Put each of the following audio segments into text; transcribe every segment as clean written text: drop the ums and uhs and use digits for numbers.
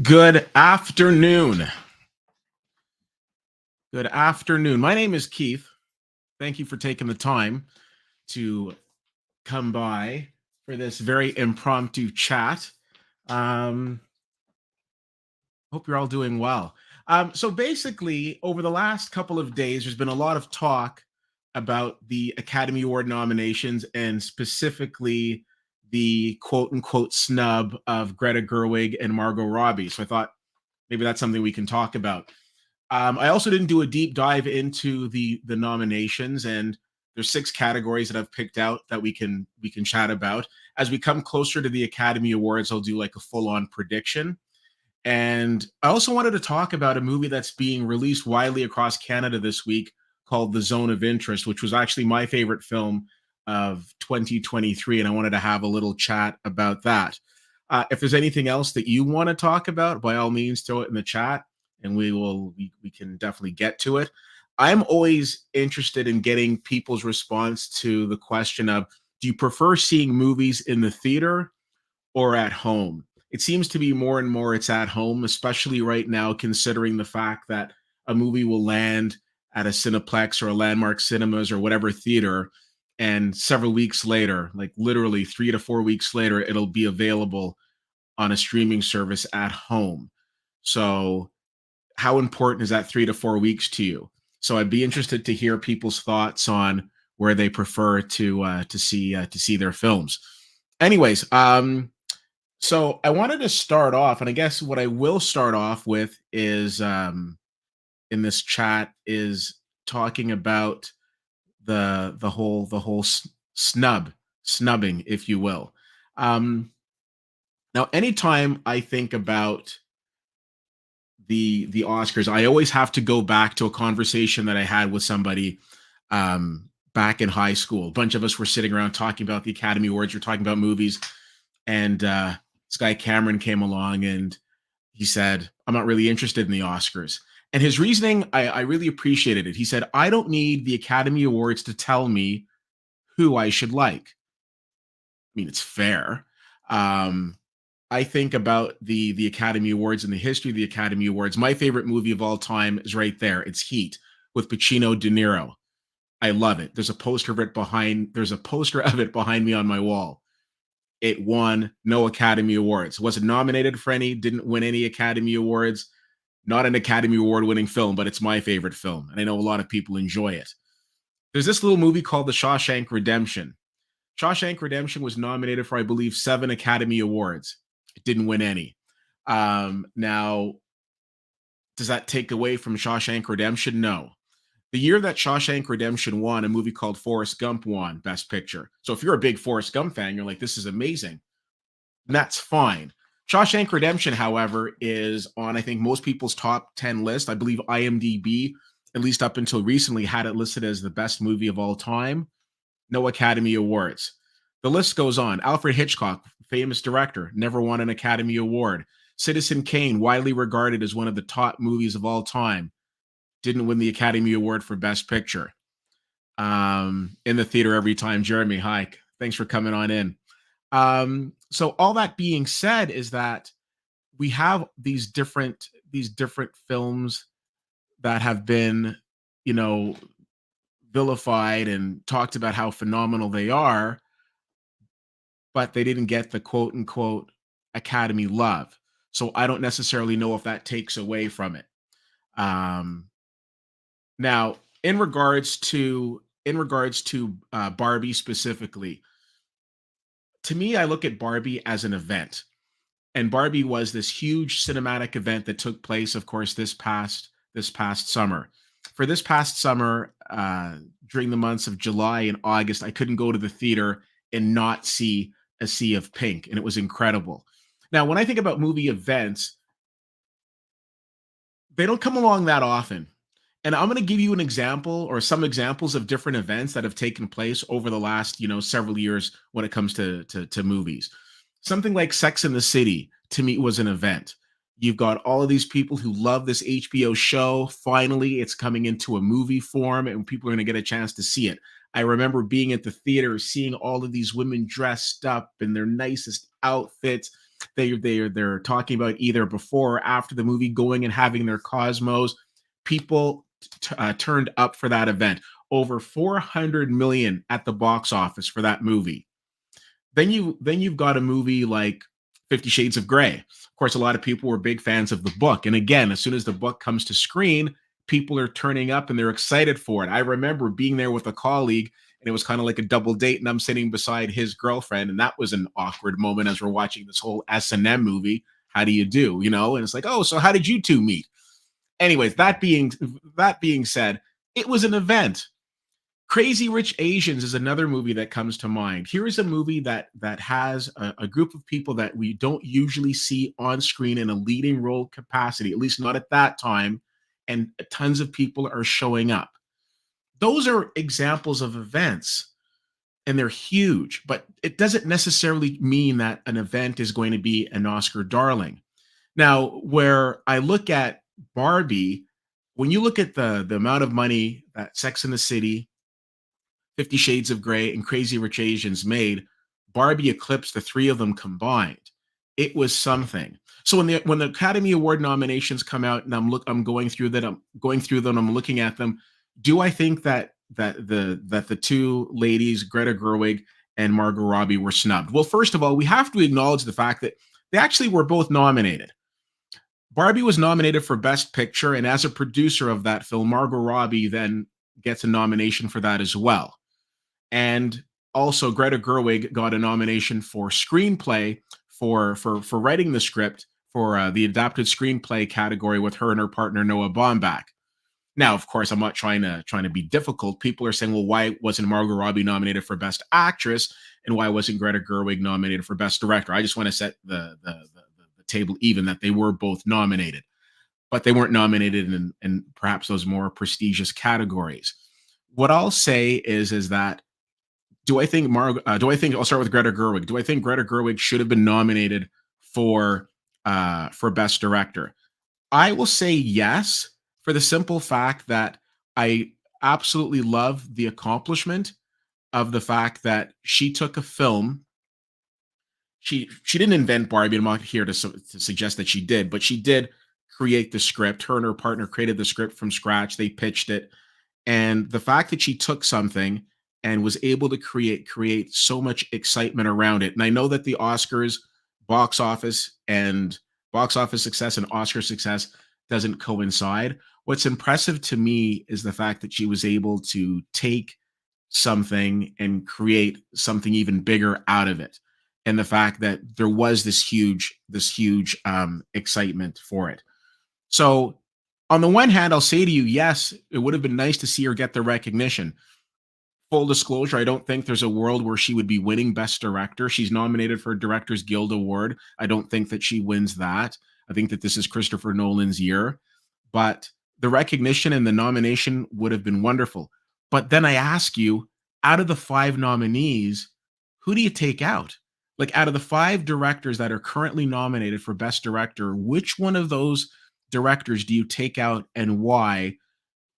Good afternoon. Good afternoon. My name is Keith. Thank you for taking the time to come by for this very impromptu chat. Um, Hope you're all doing well. So basically, over the last couple of days, there's been a lot of talk about the Academy Award nominations and specifically the quote unquote snub of Greta Gerwig and Margot Robbie. So I thought maybe that's something we can talk about. I also didn't do a deep dive into the nominations, and there's six categories that I've picked out that we can chat about. As we come closer to the Academy Awards, I'll do like a full on prediction. And I also wanted to talk about a movie that's being released widely across Canada this week called The Zone of Interest, which was actually my favorite film of 2023. And I wanted to have a little chat about that. If there's anything else that you want to talk about, by all means, throw it in the chat and we can definitely get to it. I'm always interested in getting people's response to the question of, do you prefer seeing movies in the theater or at home? It seems to be more and more it's at home, especially right now, considering the fact that a movie will land at a Cineplex or a Landmark Cinemas or whatever theater, and several weeks later, like literally 3 to 4 weeks later, it'll be available on a streaming service at home. So, how important is that 3 to 4 weeks to you? So, I'd be interested to hear people's thoughts on where they prefer to see their films. Anyways, so I wanted to start off, and I guess what I will start off with is in this chat is talking about the whole snubbing, if you will. Um, Now, anytime I think about the Oscars, I always have to go back to a conversation that I had with somebody back in high school. A bunch of us were sitting around talking about the Academy Awards. We're talking about movies, and this guy Cameron came along and he said, "I'm not really interested in the Oscars." And his reasoning, I really appreciated it. He said, "I don't need the Academy Awards to tell me who I should like." I mean, it's fair. Um, I think about the Academy Awards and the history of the Academy Awards. My favorite movie of all time is right there. It's Heat with Pacino, De Niro. I love it. There's a poster of it behind me on my wall. It won no Academy Awards. Wasn't nominated for any, didn't win any Academy Awards. Not an Academy Award winning film, but it's my favorite film. And I know a lot of people enjoy it. There's this little movie called The Shawshank Redemption. Shawshank Redemption was nominated for, I believe, 7 Academy Awards. It didn't win any. Now, does that take away from Shawshank Redemption? No. The year that Shawshank Redemption won, a movie called Forrest Gump won Best Picture. So if you're a big Forrest Gump fan, you're like, this is amazing. And that's fine. Shawshank Redemption, however, is on, I think, most people's top 10 list. I believe IMDb, at least up until recently, had it listed as the best movie of all time. No Academy Awards. The list goes on. Alfred Hitchcock, famous director, never won an Academy Award. Citizen Kane, widely regarded as one of the top movies of all time, didn't win the Academy Award for Best Picture. In the theater every time. Jeremy, hi. Thanks for coming on in. So all that being said is that we have these different films that have been, you know, vilified and talked about how phenomenal they are, but they didn't get the quote unquote Academy love. So I don't necessarily know if that takes away from it. Um, Now, in regards to Barbie specifically, to me, I look at Barbie as an event, and Barbie was this huge cinematic event that took place, of course, this past summer. For this past summer, during the months of July and August, I couldn't go to the theater and not see A Sea of Pink, and it was incredible. Now, when I think about movie events, they don't come along that often. And I'm going to give you an example or some examples of different events that have taken place over the last, several years when it comes to movies. Something like Sex in the City to me was an event. You've got all of these people who love this HBO show. Finally, it's coming into a movie form and people are going to get a chance to see it. I remember being at the theater, seeing all of these women dressed up in their nicest outfits. They're talking about either before or after the movie, going and having their cosmos. People turned up for that event. Over 400 million at the box office for that movie. Then you've got a movie like 50 Shades of Grey. Of course, a lot of people were big fans of the book. And again, as soon as the book comes to screen, people are turning up and they're excited for it. I remember being there with a colleague and it was kind of like a double date and I'm sitting beside his girlfriend and that was an awkward moment as we're watching this whole S&M movie. How do you do, and it's like, "Oh, so how did you two meet?" Anyways, that being said, it was an event. Crazy Rich Asians is another movie that comes to mind. Here is a movie that has a group of people that we don't usually see on screen in a leading role capacity, at least not at that time, and tons of people are showing up. Those are examples of events, and they're huge, but it doesn't necessarily mean that an event is going to be an Oscar darling. Now, where I look at Barbie, when you look at the amount of money that Sex in the City, 50 Shades of Grey, and Crazy Rich Asians made, Barbie eclipsed the three of them combined. It was something. So when the Academy Award nominations come out, and I'm going through that, I'm going through them, I'm looking at them. Do I think that the two ladies, Greta Gerwig and Margot Robbie, were snubbed? Well, first of all, we have to acknowledge the fact that they actually were both nominated. Barbie was nominated for Best Picture, and as a producer of that film, Margot Robbie then gets a nomination for that as well. And also Greta Gerwig got a nomination for screenplay for writing the script for the adapted screenplay category with her and her partner Noah Baumbach. Now, of course, I'm not trying to be difficult. People are saying, well, why wasn't Margot Robbie nominated for Best Actress, and why wasn't Greta Gerwig nominated for Best Director? I just want to set the table even that they were both nominated, but they weren't nominated in perhaps those more prestigious categories. What I'll say is that do I think I'll start with Greta Gerwig. Do I think Greta Gerwig should have been nominated for Best Director? I will say yes, for the simple fact that I absolutely love the accomplishment of the fact that she took a film. She didn't invent Barbie. I'm not here to suggest that she did, but she did create the script. Her and her partner created the script from scratch. They pitched it, and the fact that she took something and was able to create so much excitement around it. And I know that the Oscars box office and box office success and Oscar success doesn't coincide. What's impressive to me is the fact that she was able to take something and create something even bigger out of it. And the fact that there was this huge excitement for it. So on the one hand, I'll say to you, yes, it would have been nice to see her get the recognition. Full disclosure, I don't think there's a world where she would be winning Best Director. She's nominated for a Directors Guild Award. I don't think that she wins that. I think that this is Christopher Nolan's year. But the recognition and the nomination would have been wonderful. But then I ask you, out of the five nominees, who do you take out? Like, out of the five directors that are currently nominated for Best Director, which one of those directors do you take out and why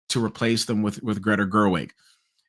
to replace them with Greta Gerwig?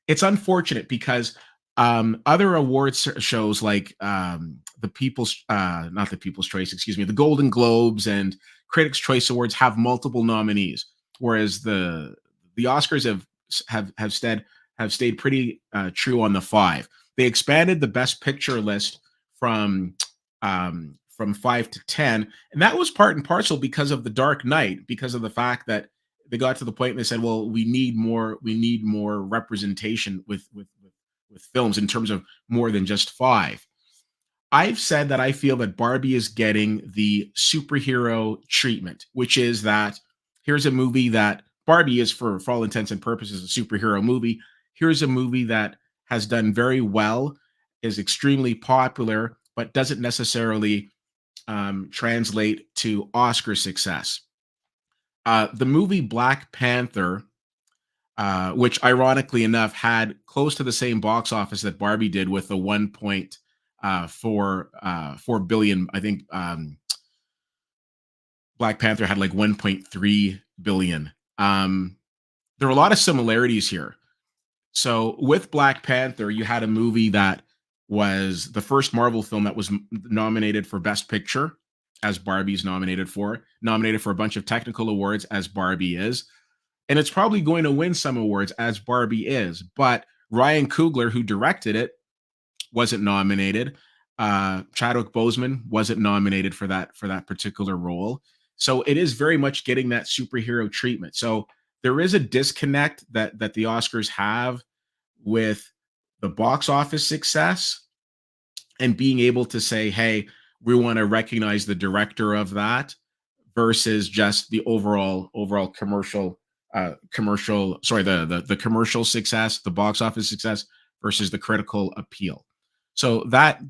It's unfortunate because other awards shows like the People's not the People's Choice, excuse me, the Golden Globes and Critics' Choice Awards have multiple nominees, whereas the Oscars have stayed pretty true on the five. They expanded the Best Picture list from 5 to 10, and that was part and parcel because of The Dark Knight, because of the fact that they got to the point and they said, well, we need more representation with films in terms of more than just five. I've said that I feel that Barbie is getting the superhero treatment, which is that here's a movie that Barbie is, for all intents and purposes, a superhero movie. Here's a movie that has done very well, is extremely popular, but doesn't necessarily translate to Oscar success. The movie Black Panther, which ironically enough had close to the same box office that Barbie did with a 1.4 billion. I think Black Panther had like 1.3 billion. There are a lot of similarities here. So with Black Panther, you had a movie that was the first Marvel film that was nominated for Best Picture, as Barbie's nominated for a bunch of technical awards, as Barbie is. And it's probably going to win some awards, as Barbie is. But Ryan Coogler, who directed it, wasn't nominated. Chadwick Boseman wasn't nominated for that particular role. So it is very much getting that superhero treatment. So there is a disconnect that the Oscars have with the box office success and being able to say, hey, we want to recognize the director of that versus just the overall commercial sorry the commercial success, the box office success versus the critical appeal. So that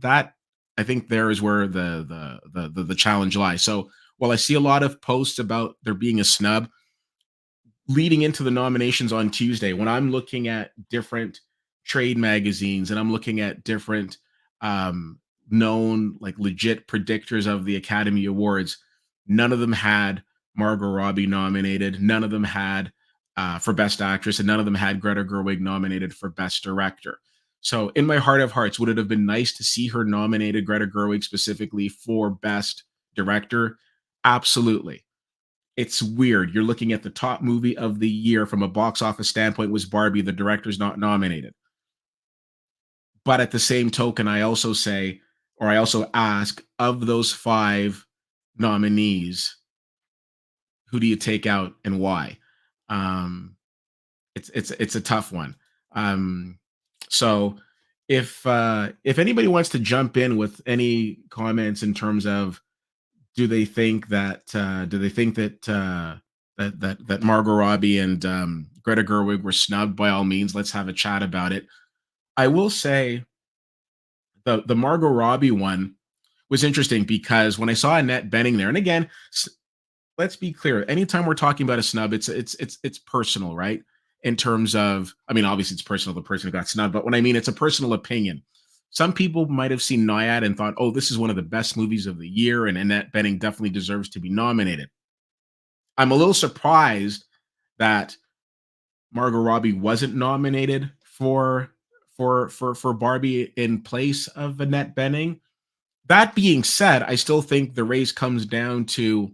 I think there is where the challenge lies. So while I see a lot of posts about there being a snub leading into the nominations on Tuesday, when I'm looking at different trade magazines and I'm looking at different known, like, legit predictors of the Academy Awards, none of them had Margot Robbie nominated. None of them had for Best Actress, and none of them had Greta Gerwig nominated for Best Director. So, in my heart of hearts, would it have been nice to see her nominated, Greta Gerwig specifically, for Best Director? Absolutely. It's weird. You're looking at the top movie of the year from a box office standpoint was Barbie. The director's not nominated. But at the same token, I also say, or I also ask, of those five nominees, who do you take out and why? Um, it's a tough one. Um, so if anybody wants to jump in with any comments in terms of, do they think that that Margot Robbie and Greta Gerwig were snubbed, by all means, let's have a chat about it. I will say the Margot Robbie one was interesting because when I saw Annette Bening there, and again, let's be clear, anytime we're talking about a snub, it's personal, right? In terms of, I mean, obviously it's personal, the person who got snubbed, but when I mean it's a personal opinion, some people might have seen Nyad and thought, oh, this is one of the best movies of the year, and Annette Bening definitely deserves to be nominated. I'm a little surprised that Margot Robbie wasn't nominated for Barbie in place of Annette Bening. That being said, I still think the race comes down to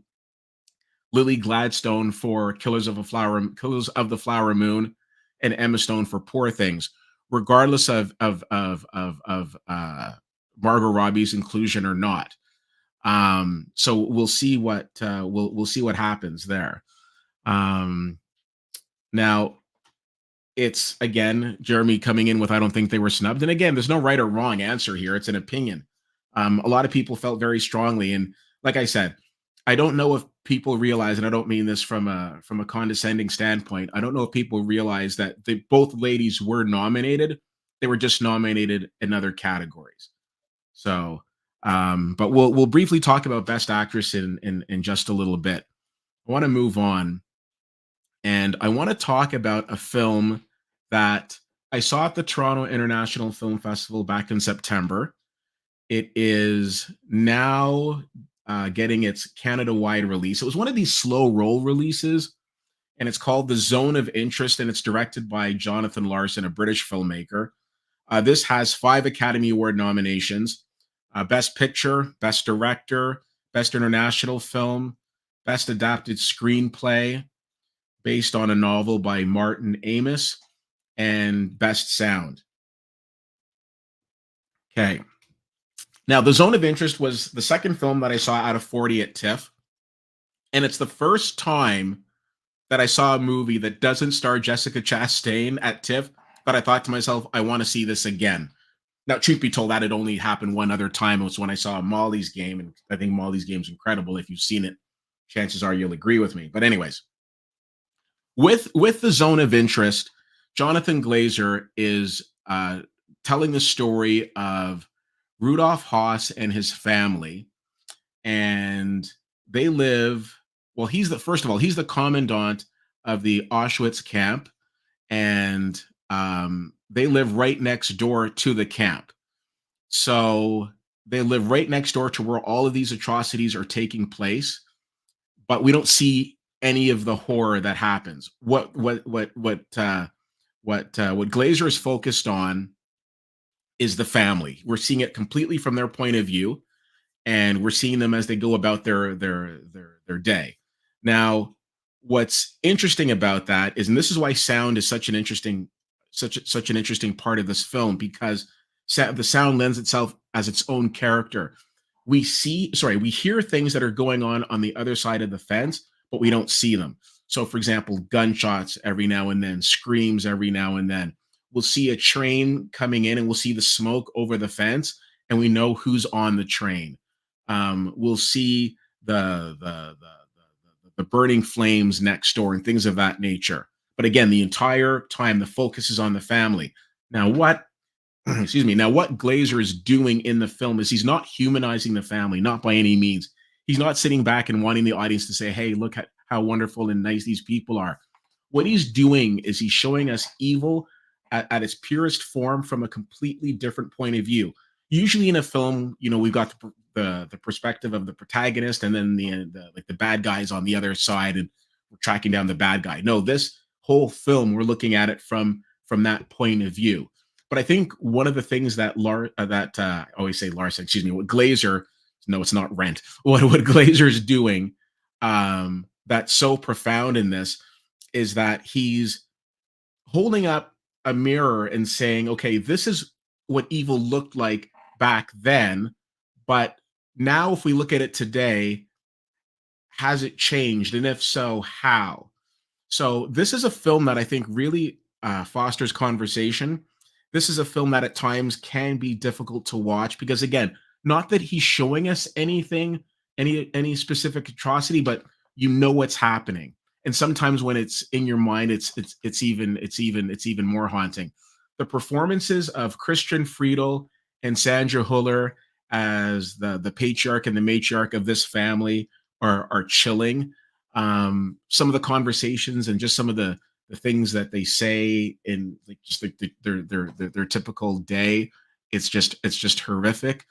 Lily Gladstone for Killers of the Flower Moon, and Emma Stone for Poor Things, regardless of Margot Robbie's inclusion or not. So we'll see we'll see what happens there. Um, Now, it's again Jeremy coming in with, I don't think they were snubbed. And again, there's no right or wrong answer here. It's an opinion. A lot of people felt very strongly, and like I said, I don't know if people realize, and I don't mean this from a condescending standpoint. I don't know if people realize that both ladies were nominated. They were just nominated in other categories. So, but we'll briefly talk about Best Actress in just a little bit. I want to move on, and I want to talk about a film that I saw at the Toronto International Film Festival back in September. It is now getting its Canada-wide release. It was one of these slow roll releases, and it's called The Zone of Interest, and it's directed by Jonathan Larson, a British filmmaker. This has 5 Academy Award nominations: Best Picture, Best Director, Best International Film, Best Adapted Screenplay based on a novel by Martin Amis, and Best Sound. Okay. Now, The Zone of Interest was the second film that I saw out of 40 at TIFF, and it's the first time that I saw a movie that doesn't star Jessica Chastain at TIFF, but I thought to myself, I want to see this again. Now, truth be told, that had only happened one other time. It was when I saw Molly's Game, and I think Molly's Game's incredible. If you've seen it, chances are you'll agree with me. But anyways, with The Zone of Interest, Jonathan Glazer is telling the story of Rudolph Haas and his family, and they live. Well, he's the first of all, he's the commandant of the Auschwitz camp, and they live right next door to the camp. So they live right next door to where all of these atrocities are taking place, but we don't see any of the horror that happens. what Glazer is focused on is the family. We're seeing it completely from their point of view, and we're seeing them as they go about their day. Now, what's interesting about that is, and this is why sound is such an interesting part of this film, because the sound lends itself as its own character. We hear things that are going on the other side of the fence, but we don't see them. So, for example, gunshots every now and then, screams every now and then. We'll see a train coming in, and we'll see the smoke over the fence, and we know who's on the train. We'll see the burning flames next door and things of that nature. But again, the entire time the focus is on the family. Now, what excuse me, now what Glazer is doing in the film is he's not humanizing the family, not by any means. He's not sitting back and wanting the audience to say, "Hey, look at how wonderful and nice these people are." What he's doing is he's showing us evil at its purest form from a completely different point of view. Usually in a film, we've got the perspective of the protagonist, and then the bad guys on the other side, and we're tracking down the bad guy. No, this whole film we're looking at it from that point of view. But I think one of the things I always say Larson, excuse me, what Glazer, no, it's not Rent. What Glazer is doing, that's so profound in this, is that he's holding up a mirror and saying, okay, this is what evil looked like back then, but now if we look at it today, has it changed? And if so, how? So this is a film that I think really fosters conversation. This is a film that at times can be difficult to watch because, again, not that he's showing us any specific atrocity, but you know what's happening. And sometimes when it's in your mind, it's even more haunting. The performances of Christian Friedel and Sandra Huller as the patriarch and the matriarch of this family are chilling. Some of the conversations and just some of the things that they say in like just like their typical day, it's just horrific.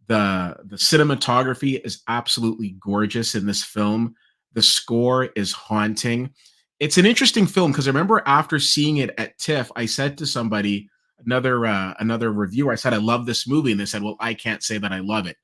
The cinematography is absolutely gorgeous in this film. The score is haunting. It's an interesting film because I remember after seeing it at TIFF, I said to somebody, another reviewer, I said I love this movie, and they said, "Well, I can't say that I love it."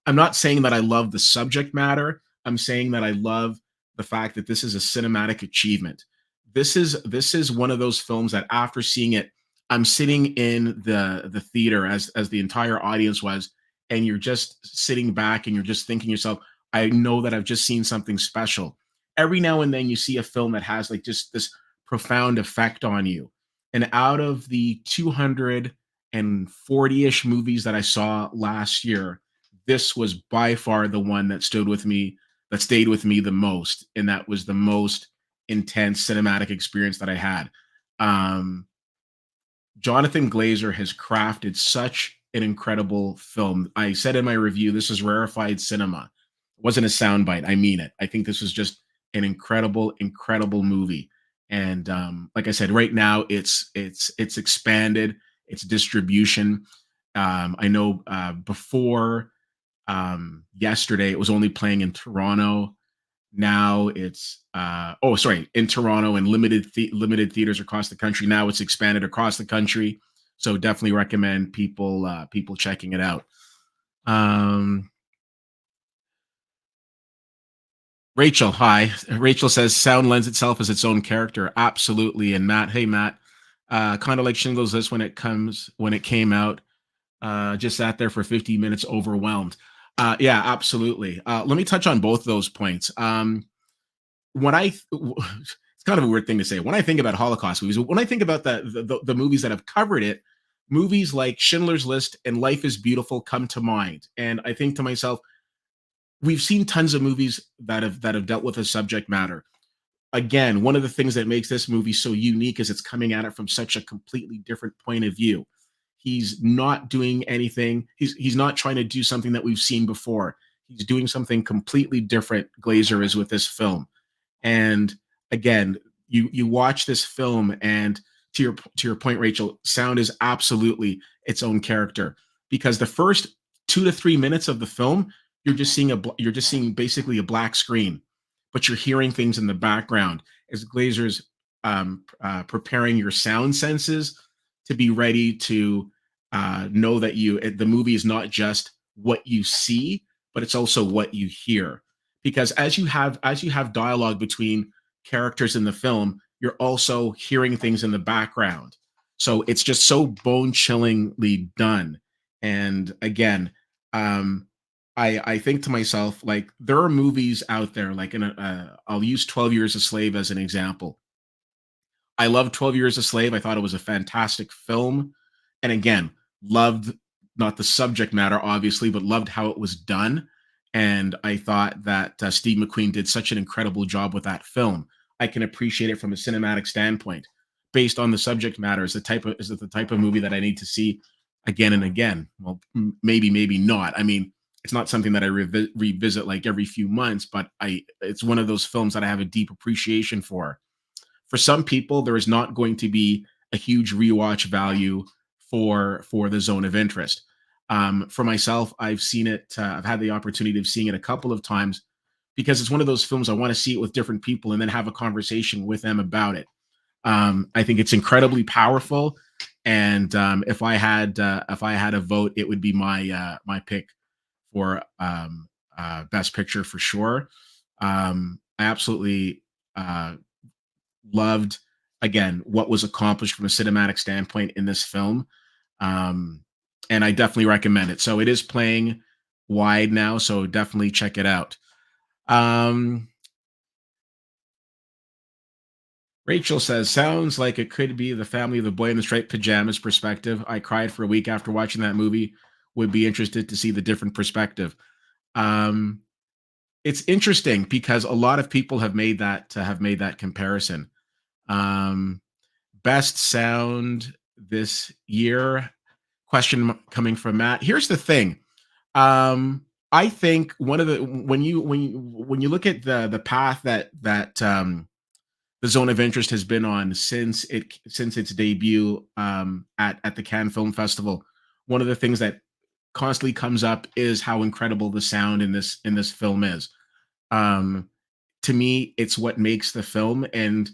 I'm not saying that I love the subject matter. I'm saying that I love the fact that this is a cinematic achievement. This is one of those films that after seeing it, I'm sitting in the theater as the entire audience was, and you're just sitting back and you're just thinking to yourself, I know that I've just seen something special. Every now and then you see a film that has like just this profound effect on you. And out of the 240-ish movies that I saw last year, this was by far the one that stayed with me the most, and that was the most intense cinematic experience that I had. Um, Jonathan Glazer has crafted such an incredible film. I said in my review, this is rarefied cinema. It wasn't a soundbite. I mean it. I think this was just an incredible, incredible movie. And like I said, right now it's expanded its distribution. I know before yesterday it was only playing in Toronto. Now it's in Toronto and limited theaters across the country. Now it's expanded across the country. So definitely recommend people checking it out. Um, Rachel, hi. Rachel says sound lends itself as its own character. Absolutely. And Matt, hey Matt, kind of like Shingles List when it came out, just sat there for 50 minutes overwhelmed. Yeah, absolutely. Let me touch on both those points. When I it's kind of a weird thing to say. When I think about Holocaust movies, when I think about the movies that have covered it, movies like Schindler's List and Life is Beautiful come to mind. And I think to myself, we've seen tons of movies that have dealt with a subject matter. Again, one of the things that makes this movie so unique is it's coming at it from such a completely different point of view. He's not doing anything. He's not trying to do something that we've seen before. He's doing something completely different. Glazer is with this film. And again, you watch this film, and to your point, Rachel, sound is absolutely its own character, because the first 2 to 3 minutes of the film, you're just seeing basically a black screen, but you're hearing things in the background as Glazer's preparing your sound senses to be ready to know that the movie is not just what you see, but it's also what you hear. Because as you have dialogue between characters in the film, you're also hearing things in the background. So it's just so bone chillingly done. And again, um, I think to myself, like, there are movies out there, like, I'll use 12 Years a Slave as an example. I love 12 Years a Slave. I thought it was a fantastic film. And again, loved not the subject matter, obviously, but loved how it was done. And I thought that Steve McQueen did such an incredible job with that film. I can appreciate it from a cinematic standpoint. Based on the subject matter, is it the type of movie that I need to see again and again? Well, maybe, maybe not. I mean, it's not something that I revisit like every few months, but I it's one of those films that I have a deep appreciation for some people. There is not going to be a huge rewatch value for the Zone of Interest. For myself, I've seen it. I've had the opportunity of seeing it a couple of times because it's one of those films I want to see it with different people and then have a conversation with them about it. I think it's incredibly powerful, and if I had a vote, it would be my pick for best picture for sure. I absolutely loved, again, what was accomplished from a cinematic standpoint in this film. Um, and I definitely recommend it. So it is playing wide now, so definitely check it out. Um, Rachel says, sounds like it could be the family of the boy in the striped pajamas perspective. I cried for a week after watching that movie. Would be interested to see the different perspective. Um, it's interesting because a lot of people have made that comparison. Um, Best sound this year? Coming from Matt. Here's the thing. I think one of the when you look at the path that the Zone of Interest has been on since its debut at the Cannes Film Festival, one of the things that constantly comes up is how incredible the sound in this film is. Um, to me, it's what makes the film, and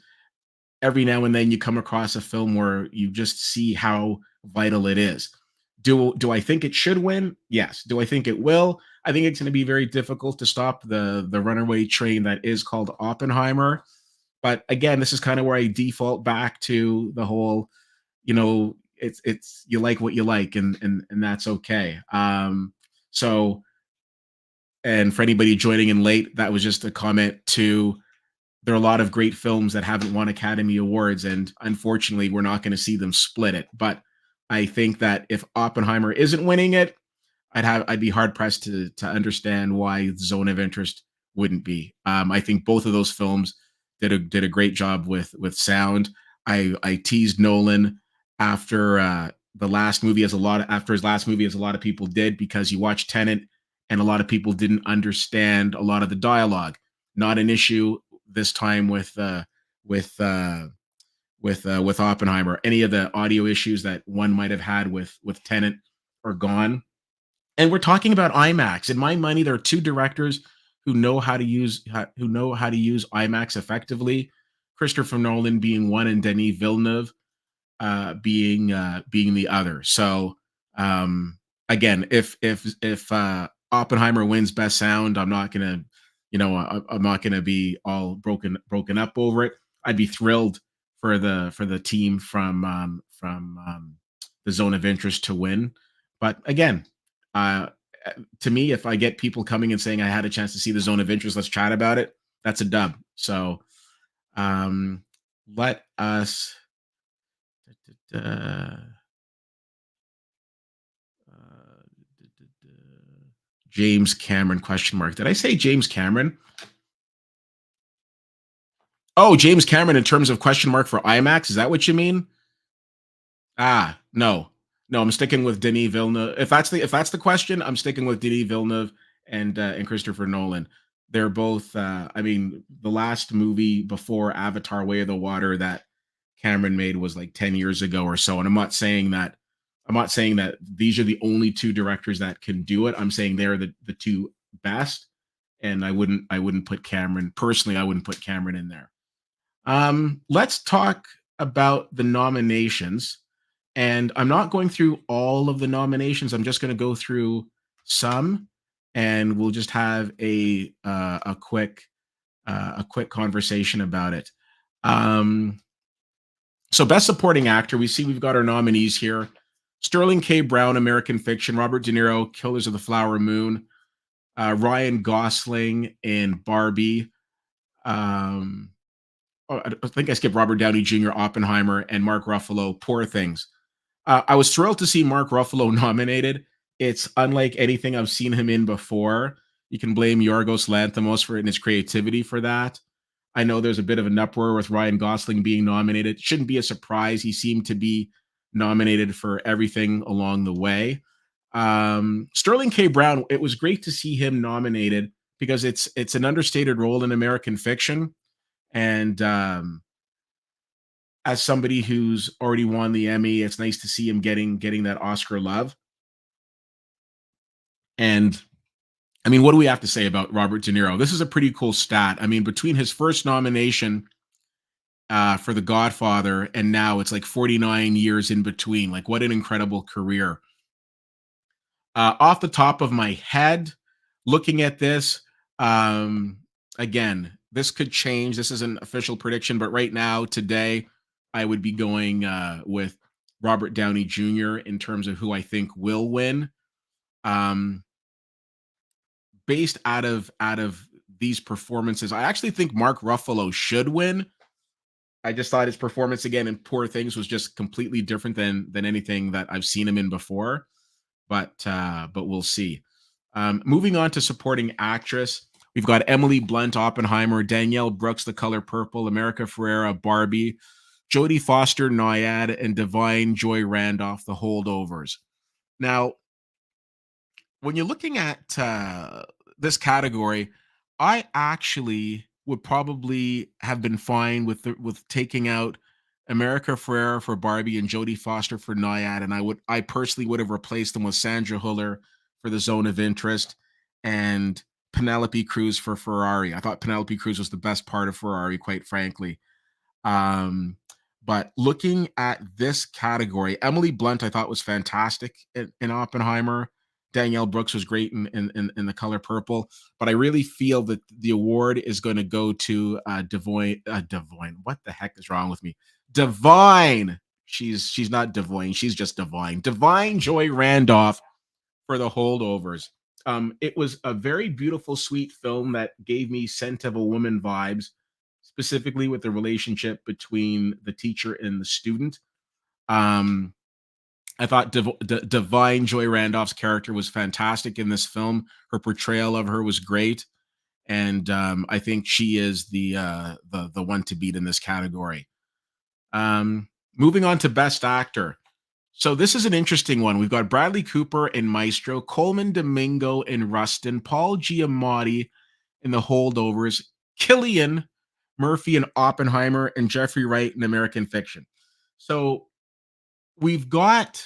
every now and then you come across a film where you just see how vital it is. Do I think it should win? Yes. Do I think it will? I think it's going to be very difficult to stop the runaway train that is called Oppenheimer. But again, this is kind of where I default back to the whole, it's you like what you like, and that's okay. So, and for anybody joining in late, that was just a comment to, there are a lot of great films that haven't won Academy Awards, and unfortunately, we're not going to see them split it. But I think that if Oppenheimer isn't winning it, I'd be hard pressed to understand why Zone of Interest wouldn't be. I think both of those films did a great job with sound. I teased Nolan after the last movie, after his last movie, as a lot of people did, because you watch Tenet and a lot of people didn't understand a lot of the dialogue. Not an issue this time with uh, with Oppenheimer. Any of the audio issues that one might have had with Tenet are gone. And we're talking about IMAX. In my money, there are two directors who know how to use IMAX effectively. Christopher Nolan being one, and Denis Villeneuve being the other. So again, if Oppenheimer wins Best Sound, I'm not gonna be all broken up over it. I'd be thrilled for the team from the Zone of Interest to win. But again, uh, to me, if I get people coming and saying I had a chance to see the Zone of Interest, let's chat about it. That's a dub. So um, let us. Uh, James Cameron question mark. Did I say James Cameron? Oh, James Cameron in terms of question mark for IMAX. Is that what you mean? No, no. I'm sticking with Denis Villeneuve. If that's the question, I'm sticking with Denis Villeneuve and Christopher Nolan. They're both. I mean, the last movie before Avatar: Way of the Water that Cameron made was like 10 years ago or so. And I'm not saying that these are the only two directors that can do it. I'm saying they're the two best. And I wouldn't put Cameron personally. I wouldn't put Cameron in there. Let's talk about the nominations. And I'm not going through all of the nominations. I'm just going to go through some, and we'll just have a quick conversation about it. Um, so, Best Supporting Actor, we've got our nominees here: Sterling K. Brown, American Fiction; Robert De Niro, Killers of the Flower Moon; Ryan Gosling in Barbie. Um, oh, I think I skipped Robert Downey Jr., Oppenheimer, and Mark Ruffalo, Poor Things. I was thrilled to see Mark Ruffalo nominated. It's unlike anything I've seen him in before. You can blame Yorgos Lanthimos for it and his creativity for that. I know there's a bit of an uproar with Ryan Gosling being nominated. Shouldn't be a surprise. He seemed to be nominated for everything along the way. Sterling K. Brown, it was great to see him nominated because it's an understated role in American fiction, and as somebody who's already won the Emmy, it's nice to see him getting that Oscar love. And I mean, what do we have to say about Robert De Niro? This is a pretty cool stat. I mean, between his first nomination for The Godfather and now, it's like 49 years in between. Like, what an incredible career! Off the top of my head, looking at this, um, again, this could change. This is an official prediction, but right now, today, I would be going with Robert Downey Jr. in terms of who I think will win. Um, Based out of these performances, I actually think Mark Ruffalo should win. I just thought his performance again in Poor Things was just completely different than anything that I've seen him in before. But we'll see. Moving on to supporting actress, we've got Emily Blunt, Oppenheimer; Danielle Brooks, The Color Purple; America Ferrera, Barbie; Jodie Foster, Nyad; and Divine Joy Randolph, The Holdovers. Now, when you're looking at this category, I actually would probably have been fine with taking out America Ferrera for Barbie and Jodie Foster for Nyad, and I personally would have replaced them with Sandra Huller for The Zone of Interest and Penelope Cruz for Ferrari. I thought Penelope Cruz was the best part of Ferrari, quite frankly. Um, but looking at this category, Emily Blunt I thought was fantastic in Oppenheimer. Danielle Brooks was great in The Color Purple, but I really feel that the award is going to go to Devoyne. Devoyne, what the heck is wrong with me? Divine. She's not Devoyne. She's just Divine. Divine Joy Randolph for The Holdovers. It was a very beautiful, sweet film that gave me Scent of a Woman vibes, specifically with the relationship between the teacher and the student. Um, I thought Divine Joy Randolph's character was fantastic in this film. Her portrayal of her was great, and I think she is the one to beat in this category. Moving on to Best Actor. So this is an interesting one. We've got Bradley Cooper in Maestro, Coleman Domingo in Rustin, Paul Giamatti in The Holdovers, Killian Murphy in Oppenheimer, and Jeffrey Wright in American Fiction. So we've got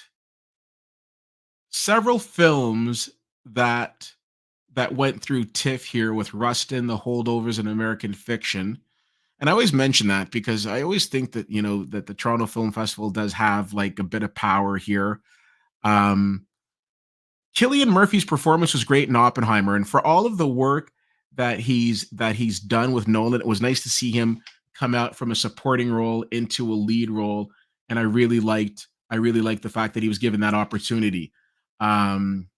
several films that went through TIFF here with Rustin, The Holdovers, and American Fiction. And I always mention that because I always think that that the Toronto Film Festival does have like a bit of power here. Um, Killian Murphy's performance was great in Oppenheimer, and for all of the work that he's done with Nolan, it was nice to see him come out from a supporting role into a lead role, and I really liked the fact that he was given that opportunity. Um,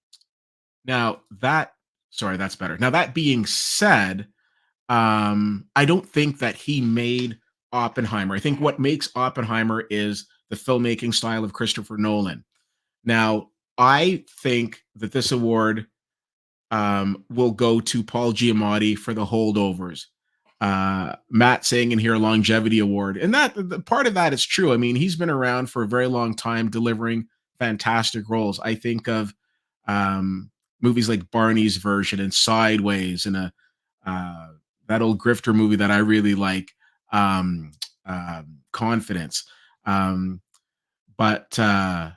now that Sorry, that's better. Now that being said, I don't think that he made Oppenheimer. I think what makes Oppenheimer is the filmmaking style of Christopher Nolan. Now, I think that this award will go to Paul Giamatti for The Holdovers. Matt saying in here longevity award, and that the part of that is true. I mean, he's been around for a very long time, delivering fantastic roles. I think of movies like Barney's Version and Sideways, and a uh, that old grifter movie that I really like, um, Confidence. Um, but I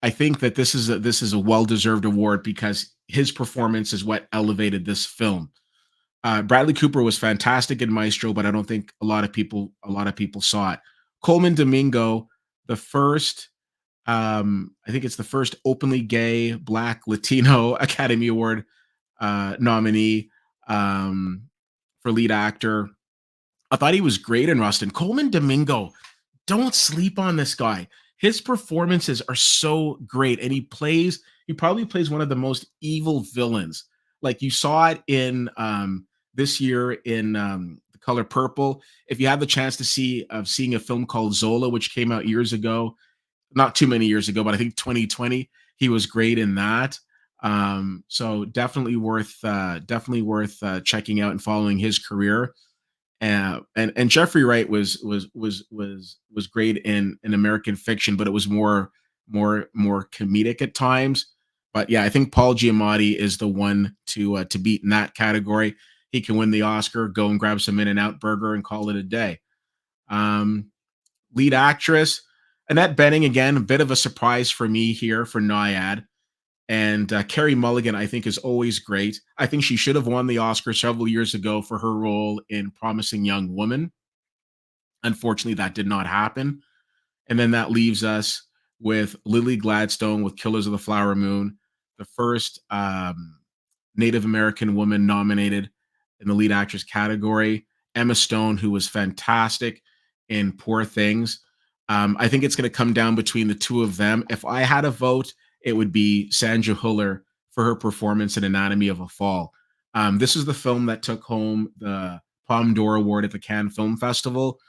think that this is a well deserved award because his performance is what elevated this film. Bradley Cooper was fantastic in Maestro, but I don't think a lot of people saw it. Coleman Domingo, the first, I think it's the first openly gay Black Latino Academy Award nominee for lead actor. I thought he was great in Rustin. Coleman Domingo, don't sleep on this guy. His performances are so great, and he probably plays one of the most evil villains. Like you saw it in this year in The Color Purple. If you have the chance to see of seeing a film called Zola, which came out years ago, not too many years ago, but I think 2020, he was great in that. So definitely worth checking out and following his career. And Jeffrey Wright was great in American Fiction, but it was more comedic at times. But yeah, I think Paul Giamatti is the one to beat in that category. He can win the Oscar, go and grab some In-N-Out burger and call it a day. Um, Lead actress Annette Bening, again, a bit of a surprise for me here for Naiad. And Carrie Mulligan, I think, is always great. I think she should have won the Oscar several years ago for her role in Promising Young Woman. Unfortunately, that did not happen. And then that leaves us with Lily Gladstone with Killers of the Flower Moon, the first Native American woman nominated in the lead actress category. Emma Stone, who was fantastic in Poor Things. I think it's going to come down between the two of them. If I had a vote, it would be Sandra Hüller for her performance in Anatomy of a Fall. This is the film that took home the Palme d'Or Award at the Cannes Film Festival.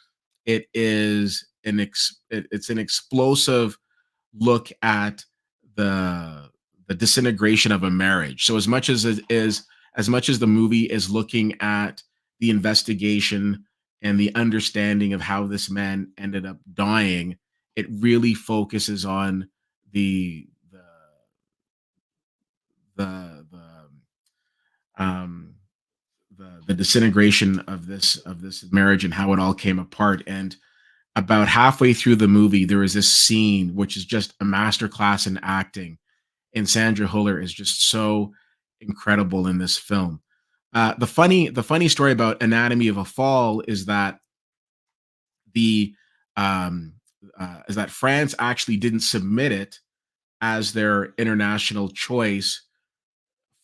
It is it's an explosive look at the the disintegration of a marriage. So as much as the movie is looking at the investigation and the understanding of how this man ended up dying, it really focuses on the the um the disintegration of this marriage and how it all came apart. And about halfway through the movie, there is this scene which is just a masterclass in acting, and Sandra Hüller is just so incredible in this film. The funny story about Anatomy of a Fall the um, is that France actually didn't submit it as their international choice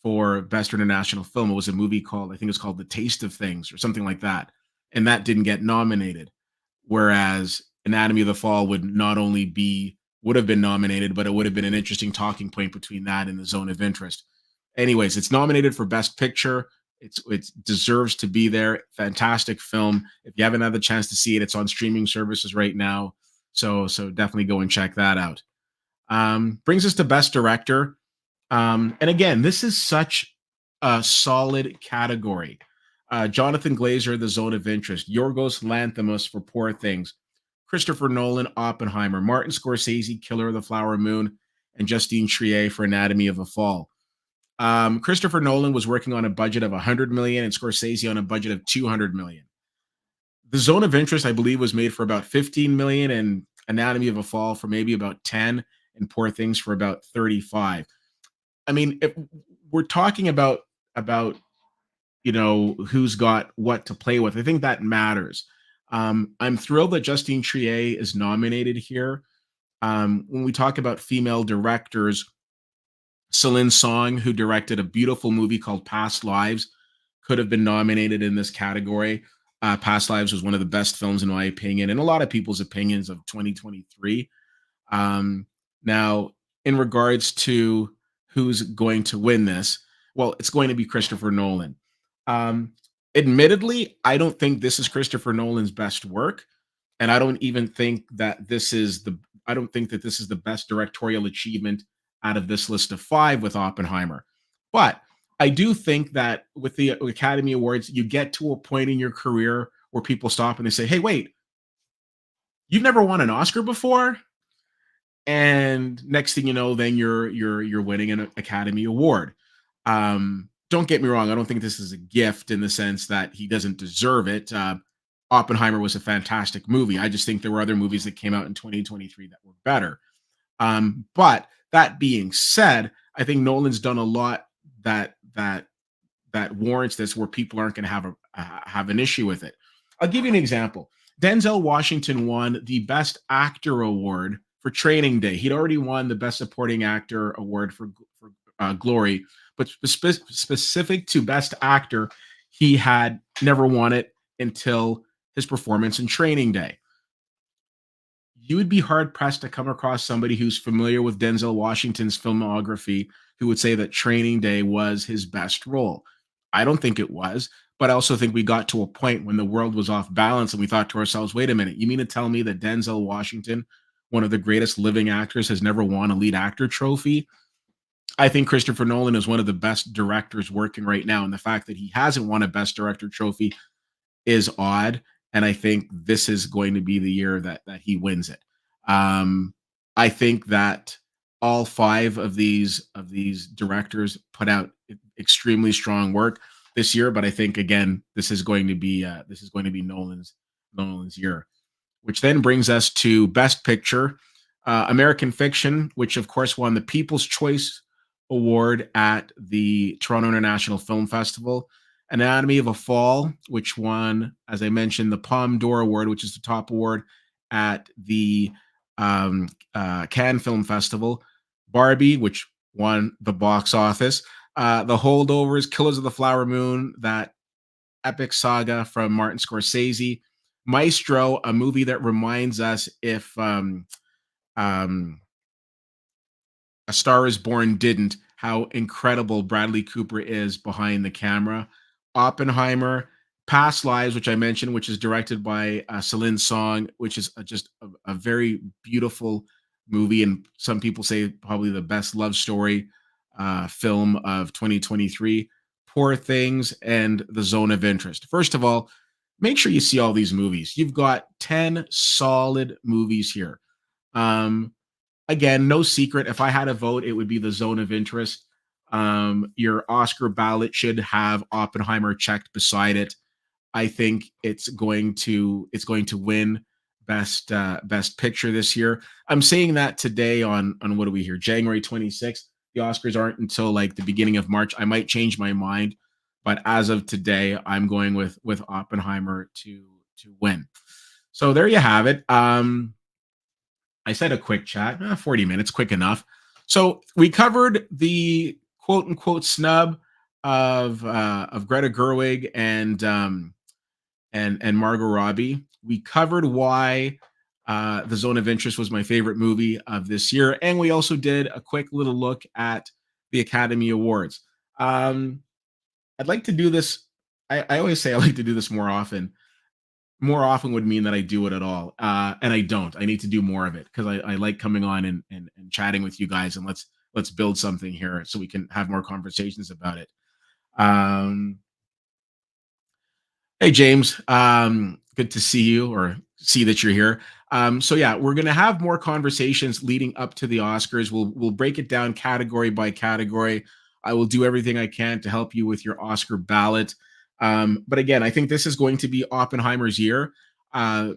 for best international film. It was a movie called, I think it's called The Taste of Things or something like that, and that didn't get nominated. Whereas Anatomy of the Fall would have been nominated, but it would have been an interesting talking point between that and The Zone of Interest. Anyways, it's nominated for Best Picture. It deserves to be there. Fantastic film. If you haven't had the chance to see it, it's on streaming services right now. So definitely go and check that out. Brings us to Best Director. And again, this is such a solid category. Jonathan Glazer, The Zone of Interest, Yorgos Lanthimos for Poor Things, Christopher Nolan, Oppenheimer, Martin Scorsese, Killer of the Flower Moon, and Justine Triet for Anatomy of a Fall. Christopher Nolan was working on a budget of 100 million and Scorsese on a budget of 200 million. The Zone of Interest, I believe, was made for about 15 million and Anatomy of a Fall for maybe about 10 and Poor Things for about 35. I mean, if we're talking about who's got what to play with, I think that matters. I'm thrilled that Justine Triet is nominated here. When we talk about female directors, Celine Song, who directed a beautiful movie called Past Lives, could have been nominated in this category. Past Lives was one of the best films, in my opinion, and a lot of people's opinions of 2023. Now, in regards to who's going to win this, well, it's going to be Christopher Nolan. Um, Admittedly, I don't think this is Christopher Nolan's best work, and I don't think that this is the best directorial achievement out of this list of five with Oppenheimer. But I do think that with the Academy Awards, you get to a point in your career where people stop and they say, "Hey, wait, you've never won an Oscar before?" And next thing you know, then you're winning an Academy Award. Don't get me wrong, I don't think this is a gift in the sense that he doesn't deserve it. Oppenheimer was a fantastic movie. I just think there were other movies that came out in 2023 that were better. But that being said, I think Nolan's done a lot that that warrants this, where people aren't going to have an issue with it. I'll give you an example. Denzel Washington won the Best Actor award for Training Day. He'd already won the Best Supporting Actor award for Glory, but specific to Best Actor, he had never won it until his performance in Training Day. You would be hard pressed to come across somebody who's familiar with Denzel Washington's filmography who would say that Training Day was his best role. I don't think it was, but I also think we got to a point when the world was off balance and we thought to ourselves, wait a minute, you mean to tell me that Denzel Washington, one of the greatest living actors, has never won a lead actor trophy? I think Christopher Nolan is one of the best directors working right now. And the fact that he hasn't won a best director trophy is odd, and I think this is going to be the year that he wins it. Um, I think that all five of these directors put out extremely strong work this year, but I think again this is going to be Nolan's year, which then brings us to Best Picture. American Fiction, which of course won the People's Choice Award at the Toronto International Film Festival. Anatomy of a Fall, which won, as I mentioned, the Palme d'Or Award, which is the top award at the Cannes Film Festival. Barbie, which won the box office. The Holdovers, Killers of the Flower Moon, that epic saga from Martin Scorsese. Maestro, a movie that reminds us if um, A Star Is Born didn't, how incredible Bradley Cooper is behind the camera. Oppenheimer, Past Lives, which I mentioned, which is directed by Celine Song, which is just a very beautiful movie, and some people say probably the best love story film of 2023. Poor Things and The Zone of Interest. First of all, make sure you see all these movies. You've got 10 solid movies here. Um, Again, no secret. If I had a vote, it would be The Zone of Interest. Your Oscar ballot should have Oppenheimer checked beside it. I think it's going to win best picture this year. I'm saying that today on what are we here? January 26th. The Oscars aren't until like the beginning of March. I might change my mind, but as of today, I'm going with Oppenheimer to win. So there you have it. I said a quick chat, 40 minutes, quick enough. So we covered the quote unquote snub of Greta Gerwig and Margot Robbie. We covered why The Zone of Interest was my favorite movie of this year, and we also did a quick little look at the Academy Awards. I'd like to do this. I always say I like to do this more often. More often would mean that I do it at all, and I don't. I need to do more of it because I like coming on and chatting with you guys, and let's build something here so we can have more conversations about it. Um, Hey James, good to see you or see that you're here. So yeah, we're gonna have more conversations leading up to the Oscars. We'll break it down category by category. I will do everything I can to help you with your Oscar ballot. But again, I think this is going to be Oppenheimer's year. Uh,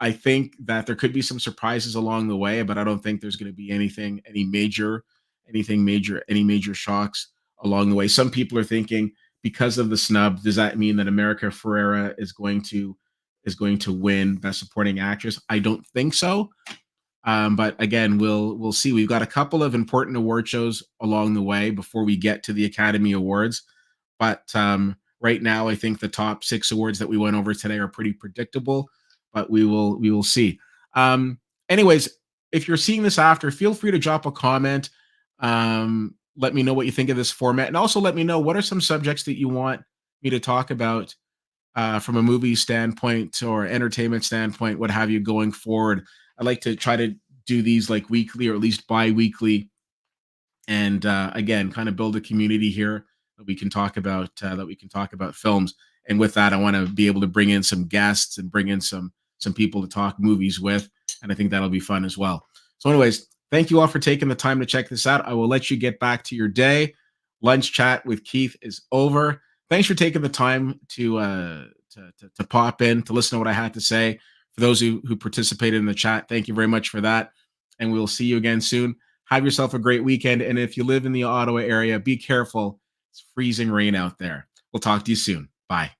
I think that there could be some surprises along the way, but I don't think there's going to be any major shocks along the way. Some people are thinking because of the snub, does that mean that America Ferrera is going to win Best Supporting Actress? I don't think so. But again, we'll see. We've got a couple of important award shows along the way before we get to the Academy Awards. But right now, I think the top six awards that we went over today are pretty predictable. But we will see. Anyways, if you're seeing this after, feel free to drop a comment. Let me know what you think of this format, and also let me know what are some subjects that you want me to talk about from a movie standpoint or entertainment standpoint, what have you, going forward. I like to try to do these like weekly or at least bi-weekly, and again, kind of build a community here that we can talk about films. And with that, I want to be able to bring in some guests and bring in some people to talk movies with, and I think that'll be fun as well. So, anyways, thank you all for taking the time to check this out. I will let you get back to your day. Lunch chat with Keith is over. Thanks for taking the time to pop in to listen to what I had to say. For those who participated in the chat, thank you very much for that. And we'll see you again soon. Have yourself a great weekend. And if you live in the Ottawa area, be careful. It's freezing rain out there. We'll talk to you soon. Bye.